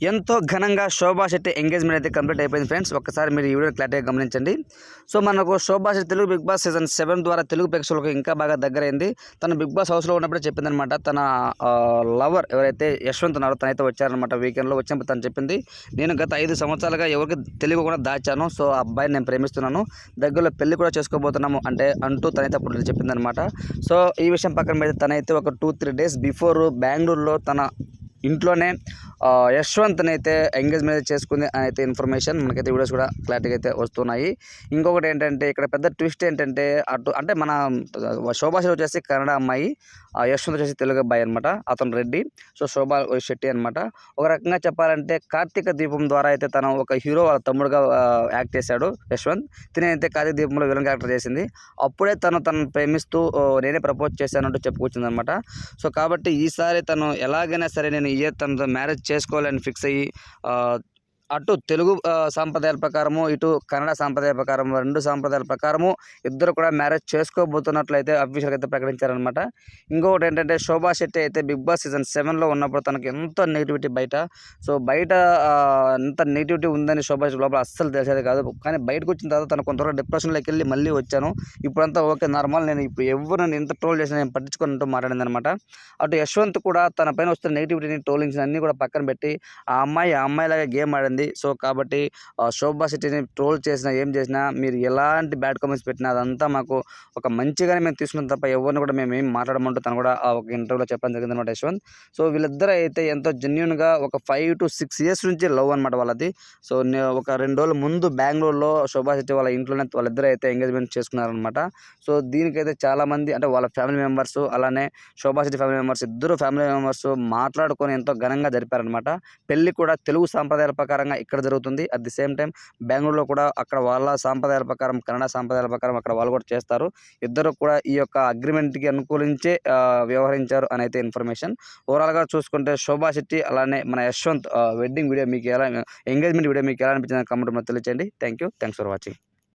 ఎంతో ఘనంగా శోభా శెట్టి ఎంగేజ్మెంట్ అయితే కంప్లీట్ అయిపోయింది ఫ్రెండ్స్. ఒక్కసారి మీరు ఈ వీడియో క్లారిటీగా గమనించండి. సో మనకు Shobha Shetty Telugu Big Boss season 7 ద్వారా తెలుగు ప్రేక్షకులకు ఇంకా బాగా దగ్గరైంది. తను బిగ్ బాస్ హౌస్లో ఉన్నప్పుడే చెప్పిందనమాట. తన లవర్ ఎవరైతే యశ్వంత్ ఉన్నారో తనైతే వచ్చారనమాట. వీకెండ్లో వచ్చినప్పుడు తను చెప్పింది, నేను గత 5 సంవత్సరాలుగా ఎవరికి తెలియకుండా దాచాను. సో ఆ అబ్బాయిని నేను ప్రేమిస్తున్నాను, దగ్గరలో పెళ్లి కూడా చేసుకోబోతున్నాము అంటూ తనైతే అప్పుడు చెప్పిందనమాట. సో ఈ విషయం పక్కన పెడితే తనైతే ఒక 2-3 డేస్ బిఫోర్ బెంగళూరులో తన ఇంట్లోనే యశ్వంత్ని అయితే ఎంగేజ్మెంట్ చేసుకుంది అయితే ఇన్ఫర్మేషన్ మనకైతే వీడియోస్ కూడా క్లారిటీగా అయితే వస్తున్నాయి. ఇంకొకటి ఏంటంటే ఇక్కడ పెద్ద ట్విస్ట్ ఏంటంటే అంటే మన శోభా శెట్టి వచ్చేసి కన్నడ అమ్మాయి, యశ్వంత్ వచ్చేసి తెలుగు అబ్బాయి అనమాట. అతను రెడ్డి. సో శోభా శెట్టి అనమాట. ఒక రకంగా చెప్పాలంటే కార్తీక దీపం ద్వారా అయితే తను ఒక హీరో వాళ్ళ తమ్ముడుగా యాక్ట్ చేశాడు యశ్వంత్. తినైతే కార్తీక దీపంలో విలన్ క్యారెక్టర్ చేసింది. అప్పుడే తనను ప్రేమిస్తూ నేనే ప్రపోజ్ చేశానంటూ చెప్పుకొచ్చింది అనమాట. సో కాబట్టి ఈసారి తను ఎలాగైనా సరే నేను తనతో మ్యారేజ్ చేసుకోవాలని ఫిక్స్ అయ్యి అటు తెలుగు సాంప్రదాయాల ప్రకారము, ఇటు కన్నడ సాంప్రదాయ ప్రకారం, 2 సాంప్రదాయాల ప్రకారము ఇద్దరు కూడా మ్యారేజ్ చేసుకోబోతున్నట్లయితే అఫీషియల్గా అయితే ప్రకటించారనమాట. ఇంకొకటి ఏంటంటే శోభా శెట్టి అయితే బిగ్ బాస్ సీజన్ 7లో ఉన్నప్పుడు తనకు ఎంతో నెగిటివిటీ బయట. సో బయట ఎంత నెగిటివిటీ ఉందని శోభా శెట్టి లోపల అస్సలు తెలిసేది కాదు. కానీ బయటకు వచ్చిన తర్వాత తను కొంతవరకు డిప్రెషన్లోకి వెళ్ళి మళ్ళీ వచ్చాను, ఇప్పుడంతా ఓకే నార్మల్, నేను ఇప్పుడు ఎవరు నన్ను ఎంత ట్రోల్ చేసినా నేను పట్టించుకున్నట్టు మాట్లాడింది అనమాట. అటు యశ్వంత్ కూడా తన పైన వస్తున్న నెగిటివిటీని, ట్రోలింగ్స్ అన్నీ కూడా పక్కన పెట్టి ఆ అమ్మాయిలాగా గేమ్ ఆడింది. సో కాబట్టి శోభా శెట్టిని ట్రోల్ చేసినా ఏం చేసినా మీరు ఎలాంటి బ్యాడ్ కామెంట్స్ పెట్టినా అదంతా మాకు ఒక మంచిగానే మేము తీసుకున్నాం తప్ప ఎవరిని కూడా మేము ఏం మాట్లాడమంటూ తను కూడా ఒక ఇంటర్వ్యూలో చెప్పడం జరిగింది అనమాట యశ్వంత్. సో వీళ్ళిద్దరూ అయితే ఎంతో జెన్యున్గా ఒక 5 to 6 years నుంచి లవ్ అనమాట వాళ్ళది. సో ఒక 2 రోజుల ముందు బెంగళూరులో శోభా శెట్టి వాళ్ళ ఇంట్లోనే వాళ్ళిద్దరూ అయితే ఎంగేజ్మెంట్ చేసుకున్నారనమాట. సో దీనికైతే చాలామంది అంటే వాళ్ళ ఫ్యామిలీ మెంబర్స్, అలానే శోభా శెట్టి ఫ్యామిలీ మెంబర్స్, ఇద్దరు ఫ్యామిలీ మెంబర్స్ మాట్లాడుకొని ఎంతో ఘనంగా జరిపారనమాట. పెళ్లి కూడా తెలుగు సాంప్రదాయాల ప్రకారంగా ఇక్కడ జరుగుతుంది. అట్ ది సేమ్ టైం బెంగళూరులో కూడా అక్కడ వాళ్ళ సాంప్రదాయాల ప్రకారం, కన్నడ సాంప్రదాయాల ప్రకారం అక్కడ వాళ్ళు కూడా చేస్తారు. ఇద్దరు కూడా ఈ యొక్క అగ్రిమెంట్కి అనుకూలించే వ్యవహరించారు అని అయితే ఇన్ఫర్మేషన్. ఓవరాల్గా చూసుకుంటే శోభా శెట్టి అలానే మన యశ్వంత్ వెడ్డింగ్ వీడియో మీకు ఎలా, ఎంగేజ్మెంట్ వీడియో మీకు ఎలా అనిపించింది కామెంట్ తెలియచేయండి. Thanks for watching.